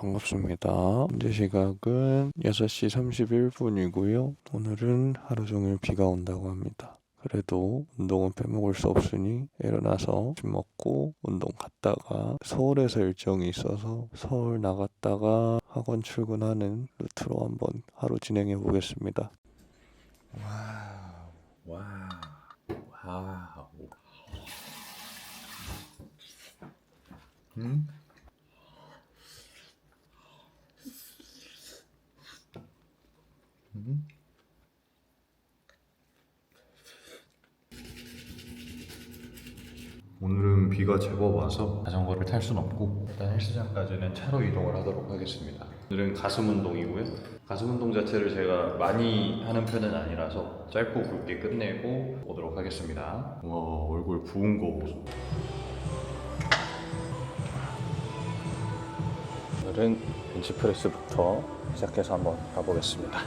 반갑습니다. 현재 시각은 6시 31분이고요. 오늘은 하루 종일 비가 온다고 합니다. 그래도 운동은 빼먹을 수 없으니 일어나서 밥 먹고 운동 갔다가 서울에서 일정이 있어서 서울 나갔다가 학원 출근하는 루트로 한번 하루 진행해 보겠습니다. 와우. 오늘은 비가 제법 와서 자전거를 탈 순 없고 일단 헬스장까지는 차로 이동을 하도록 하겠습니다. 오늘은 가슴 운동이고요. 가슴 운동 자체를 제가 많이 하는 편은 아니라서 짧고 굵게 끝내고 오도록 하겠습니다. 와, 얼굴 부은 거 보소. 오늘은 벤치프레스부터 시작해서 한번 가보겠습니다.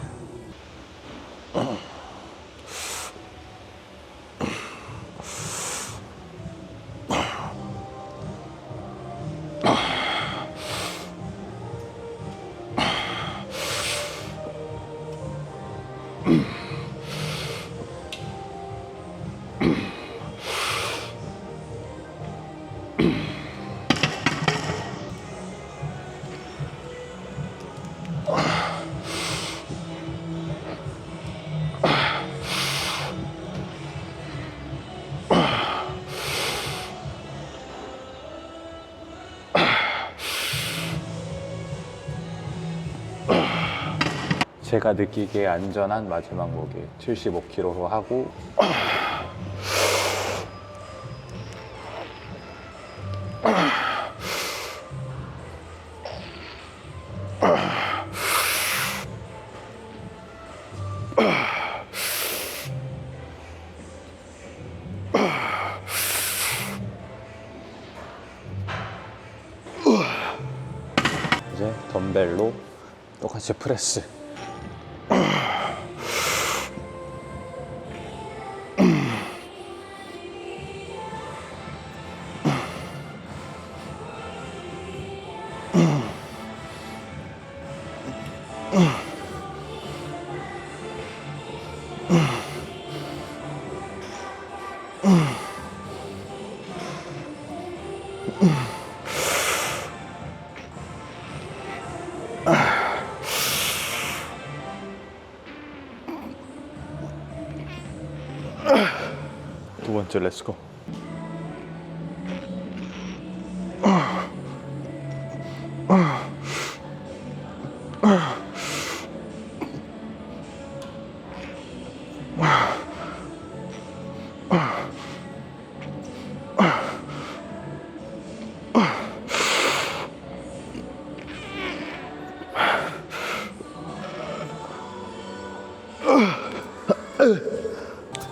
제가 느끼기에 안전한 마지막 무게 75kg로 하고 이제 덤벨로 똑같이 프레스. 두 번째 렛츠고.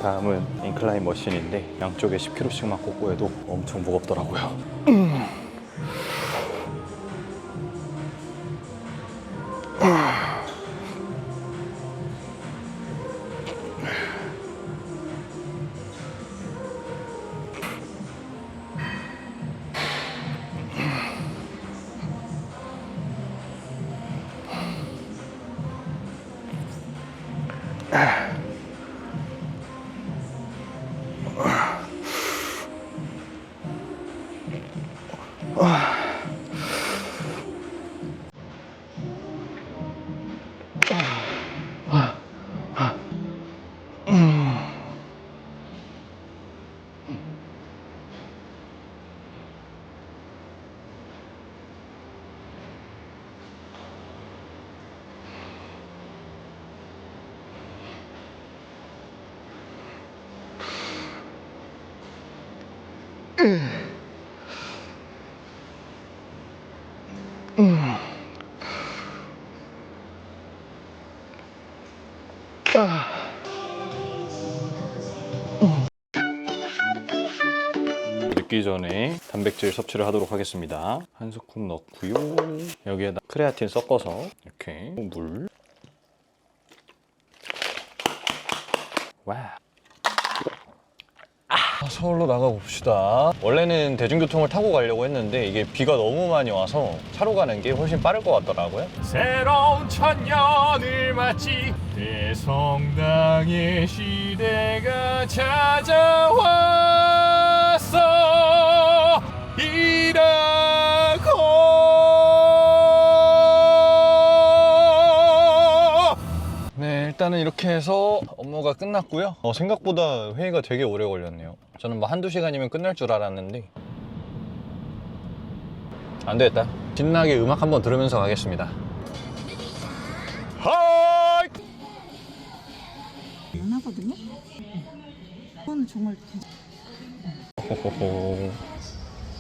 다음은 인클라인 머신인데 양쪽에 10kg씩만 꽂고 해도 엄청 무겁더라고요. 늦기 전에 단백질 섭취를 하도록 하겠습니다. 한 스푼 넣고요. 여기에다 크레아틴 섞어서 이렇게 물. 와. 서울로 나가봅시다. 원래는 대중교통을 타고 가려고 했는데 이게 비가 너무 많이 와서 차로 가는 게 훨씬 빠를 것 같더라고요. 새로운 천년을 맞지 대성당의 시대가 찾아왔어 이라고. 네, 일단은 이렇게 해서 업무가 끝났고요. 생각보다 회의가 되게 오래 걸렸네요. 저는 뭐 한두 시간이면 끝날 줄 알았는데 안 되겠다. 신나게 음악 한번 들으면서 가겠습니다. 하이! 연하거든요? 그거는 정말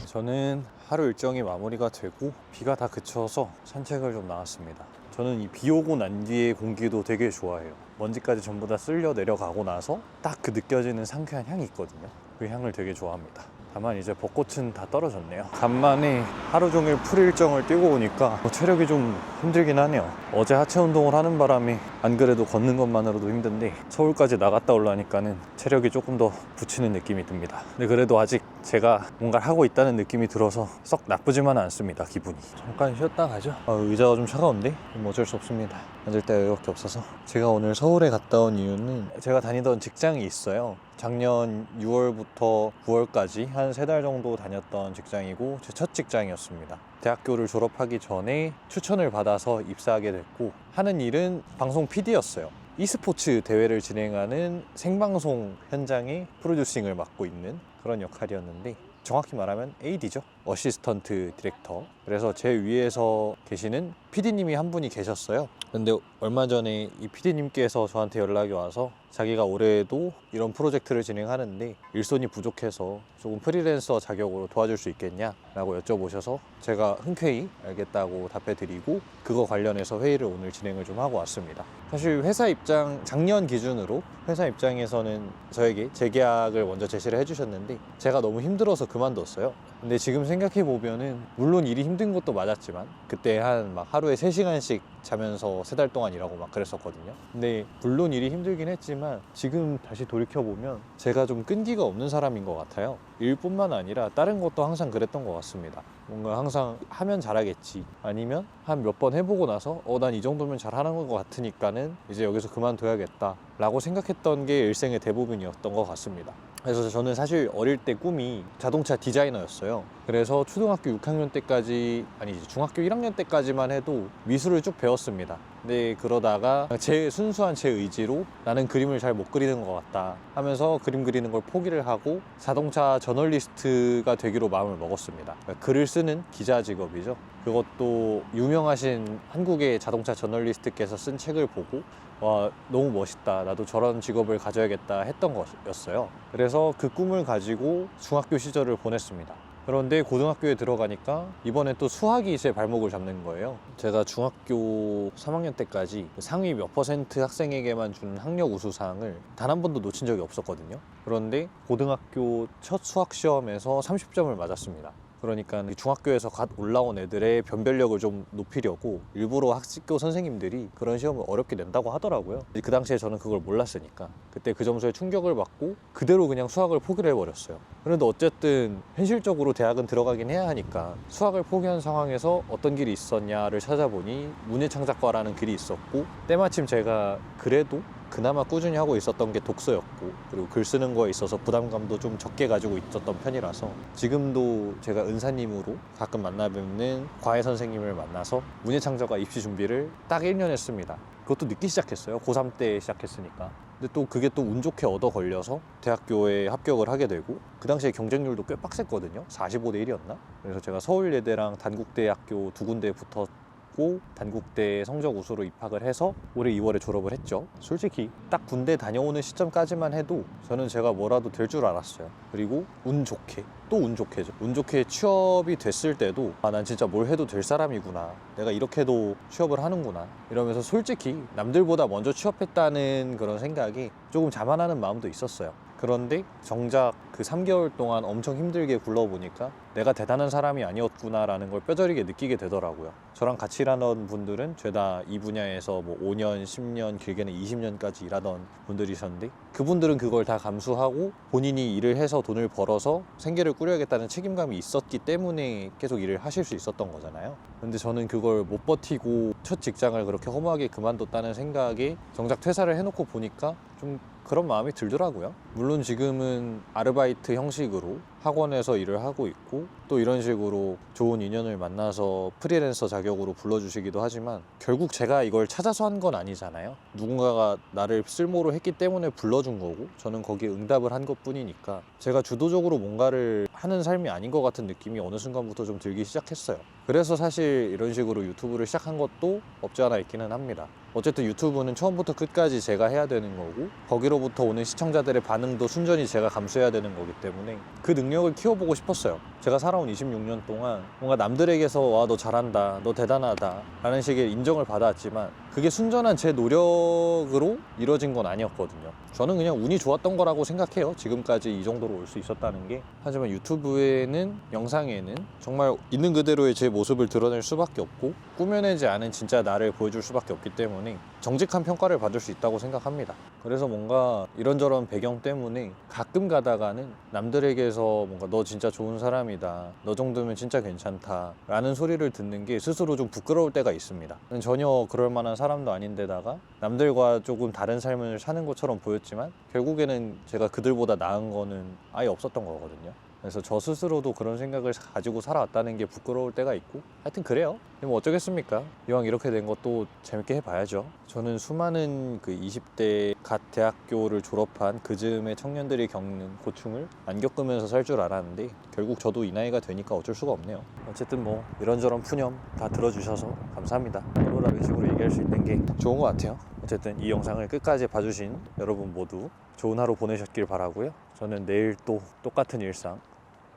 저는 하루 일정이 마무리가 되고 비가 다 그쳐서 산책을 좀 나왔습니다. 저는 이 비 오고 난 뒤의 공기도 되게 좋아해요. 먼지까지 전부 다 쓸려 내려가고 나서 딱 그 느껴지는 상쾌한 향이 있거든요. 그 향을 되게 좋아합니다. 다만 이제 벚꽃은 다 떨어졌네요. 간만에 하루 종일 풀 일정을 뛰고 오니까 체력이 좀 힘들긴 하네요. 어제 하체 운동을 하는 바람에 안 그래도 걷는 것만으로도 힘든데 서울까지 나갔다 오려니까는 체력이 조금 더 붙이는 느낌이 듭니다. 근데 그래도 아직 제가 뭔가를 하고 있다는 느낌이 들어서 썩 나쁘지만은 않습니다. 기분이. 잠깐 쉬었다 가죠. 의자가 좀 차가운데 뭐 어쩔 수 없습니다. 앉을 데가 여기밖에 없어서. 제가 오늘 서울에 갔다 온 이유는 제가 다니던 직장이 있어요. 작년 6월부터 9월까지 한 3달 정도 다녔던 직장이고 제 첫 직장이었습니다. 대학교를 졸업하기 전에 추천을 받아서 입사하게 됐고 하는 일은 방송 PD였어요. e스포츠 대회를 진행하는 생방송 현장의 프로듀싱을 맡고 있는 그런 역할이었는데 정확히 말하면 AD죠. 어시스턴트 디렉터. 그래서 제 위에서 계시는 PD님이 한 분이 계셨어요. 근데 얼마 전에 이 PD님께서 저한테 연락이 와서 자기가 올해도 이런 프로젝트를 진행하는데 일손이 부족해서 조금 프리랜서 자격으로 도와줄 수 있겠냐 라고 여쭤보셔서 제가 흔쾌히 알겠다고 답해드리고 그거 관련해서 회의를 오늘 진행을 좀 하고 왔습니다. 사실 회사 입장, 작년 기준으로 회사 입장에서는 저에게 재계약을 먼저 제시를 해주셨는데 제가 너무 힘들어서 그만뒀어요. 근데 지금 생각해보면은 물론 일이 힘든 것도 맞았지만 그때 한 막 하루에 3시간씩 자면서 3달 동안 일하고 막 그랬었거든요. 근데 물론 일이 힘들긴 했지만 지금 다시 돌이켜보면 제가 좀 끈기가 없는 사람인 것 같아요. 일뿐만 아니라 다른 것도 항상 그랬던 것 같습니다. 뭔가 항상 하면 잘하겠지 아니면 한 몇 번 해보고 나서 난 이 정도면 잘하는 것 같으니까는 이제 여기서 그만둬야겠다 라고 생각했던 게 일생의 대부분이었던 것 같습니다. 그래서 저는 사실 어릴 때 꿈이 자동차 디자이너였어요. 그래서 초등학교 6학년 때까지 아니지 중학교 1학년 때까지만 해도 미술을 쭉 배웠습니다. 근데 그러다가 제 순수한 제 의지로 나는 그림을 잘 못 그리는 것 같다 하면서 그림 그리는 걸 포기를 하고 자동차 저널리스트가 되기로 마음을 먹었습니다. 글을 쓰는 기자 직업이죠. 그것도 유명하신 한국의 자동차 저널리스트께서 쓴 책을 보고 와, 너무 멋있다. 나도 저런 직업을 가져야겠다 했던 것이었어요. 그래서 그 꿈을 가지고 중학교 시절을 보냈습니다. 그런데 고등학교에 들어가니까 이번에 또 수학이 제 발목을 잡는 거예요. 제가 중학교 3학년 때까지 상위 몇 % 학생에게만 준 학력 우수상을 단 한 번도 놓친 적이 없었거든요. 그런데 고등학교 첫 수학 시험에서 30점을 맞았습니다. 그러니까 중학교에서 갓 올라온 애들의 변별력을 좀 높이려고 일부러 학교 선생님들이 그런 시험을 어렵게 낸다고 하더라고요. 그 당시에 저는 그걸 몰랐으니까 그때 그 점수에 충격을 받고 그대로 그냥 수학을 포기를 해버렸어요. 그런데 어쨌든 현실적으로 대학은 들어가긴 해야 하니까 수학을 포기한 상황에서 어떤 길이 있었냐를 찾아보니 문예창작과라는 길이 있었고 때마침 제가 그래도 그나마 꾸준히 하고 있었던 게 독서였고 그리고 글 쓰는 거에 있어서 부담감도 좀 적게 가지고 있었던 편이라서 지금도 제가 은사님으로 가끔 만나 뵙는 과외 선생님을 만나서 문예창작과 입시 준비를 딱 1년 했습니다. 그것도 늦게 시작했어요. 고3 때 시작했으니까. 근데 또 그게 또 운 좋게 얻어 걸려서 대학교에 합격을 하게 되고 그 당시에 경쟁률도 꽤 빡셌거든요. 45대 1이었나? 그래서 제가 서울예대랑 단국대학교 두 군데에 붙었고 단국대 성적 우수로 입학을 해서 올해 2월에 졸업을 했죠. 솔직히 딱 군대 다녀오는 시점까지만 해도 저는 제가 뭐라도 될 줄 알았어요. 그리고 운 좋게 또 운 좋게죠. 운 좋게 취업이 됐을 때도 난 진짜 뭘 해도 될 사람이구나. 내가 이렇게도 취업을 하는구나. 이러면서 솔직히 남들보다 먼저 취업했다는 그런 생각이 조금 자만하는 마음도 있었어요. 그런데 정작 그 3개월 동안 엄청 힘들게 굴러보니까 내가 대단한 사람이 아니었구나라는 걸 뼈저리게 느끼게 되더라고요. 저랑 같이 일하던 분들은 죄다 이 분야에서 뭐 5년, 10년, 길게는 20년까지 일하던 분들이셨는데 그분들은 그걸 다 감수하고 본인이 일을 해서 돈을 벌어서 생계를 꾸려야겠다는 책임감이 있었기 때문에 계속 일을 하실 수 있었던 거잖아요. 근데 저는 그걸 못 버티고 첫 직장을 그렇게 허무하게 그만뒀다는 생각에 정작 퇴사를 해놓고 보니까 좀 그런 마음이 들더라고요. 물론 지금은 아르바이트 형식으로 학원에서 일을 하고 있고 또 이런 식으로 좋은 인연을 만나서 프리랜서 자격으로 불러주시기도 하지만 결국 제가 이걸 찾아서 한 건 아니잖아요. 누군가가 나를 쓸모로 했기 때문에 불러준 거고 저는 거기에 응답을 한 것뿐이니까 제가 주도적으로 뭔가를 하는 삶이 아닌 것 같은 느낌이 어느 순간부터 좀 들기 시작했어요. 그래서 사실 이런 식으로 유튜브를 시작한 것도 없지 않아 있기는 합니다. 어쨌든 유튜브는 처음부터 끝까지 제가 해야 되는 거고 거기로부터 오는 시청자들의 반응도 순전히 제가 감수해야 되는 거기 때문에 그 능력을 키워보고 싶었어요. 제가 살아온 26년 동안 뭔가 남들에게서 와, 너 잘한다, 너 대단하다 라는 식의 인정을 받아왔지만 그게 순전한 제 노력으로 이뤄진 건 아니었거든요. 저는 그냥 운이 좋았던 거라고 생각해요. 지금까지 이 정도로 올 수 있었다는 게. 하지만 유튜브에는, 영상에는 정말 있는 그대로의 제 모습을 드러낼 수밖에 없고 꾸며내지 않은 진짜 나를 보여줄 수밖에 없기 때문에 정직한 평가를 받을 수 있다고 생각합니다. 그래서 뭔가 이런저런 배경 때문에 가끔 가다가는 남들에게서 뭔가 너 진짜 좋은 사람이다, 너 정도면 진짜 괜찮다 라는 소리를 듣는 게 스스로 좀 부끄러울 때가 있습니다. 전혀 그럴 만한 사람도 아닌데다가 남들과 조금 다른 삶을 사는 것처럼 보였지만 결국에는 제가 그들보다 나은 거는 아예 없었던 거거든요. 그래서 저 스스로도 그런 생각을 가지고 살아왔다는 게 부끄러울 때가 있고 하여튼 그래요. 뭐 어쩌겠습니까? 이왕 이렇게 된 것도 재밌게 해봐야죠. 저는 수많은 그 20대 갓 대학교를 졸업한 그 즈음의 청년들이 겪는 고충을 안 겪으면서 살 줄 알았는데 결국 저도 이 나이가 되니까 어쩔 수가 없네요. 어쨌든 뭐 이런저런 푸념 다 들어주셔서 감사합니다. 서로 다른 식으로 얘기할 수 있는 게 좋은 것 같아요. 어쨌든 이 영상을 끝까지 봐주신 여러분 모두 좋은 하루 보내셨길 바라고요. 저는 내일 또 똑같은 일상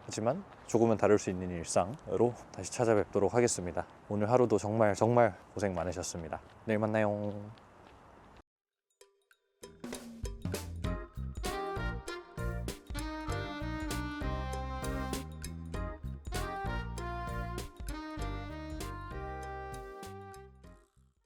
하지만 조금은 다를 수 있는 일상으로 다시 찾아뵙도록 하겠습니다. 오늘 하루도 정말 고생 많으셨습니다. 내일 만나요.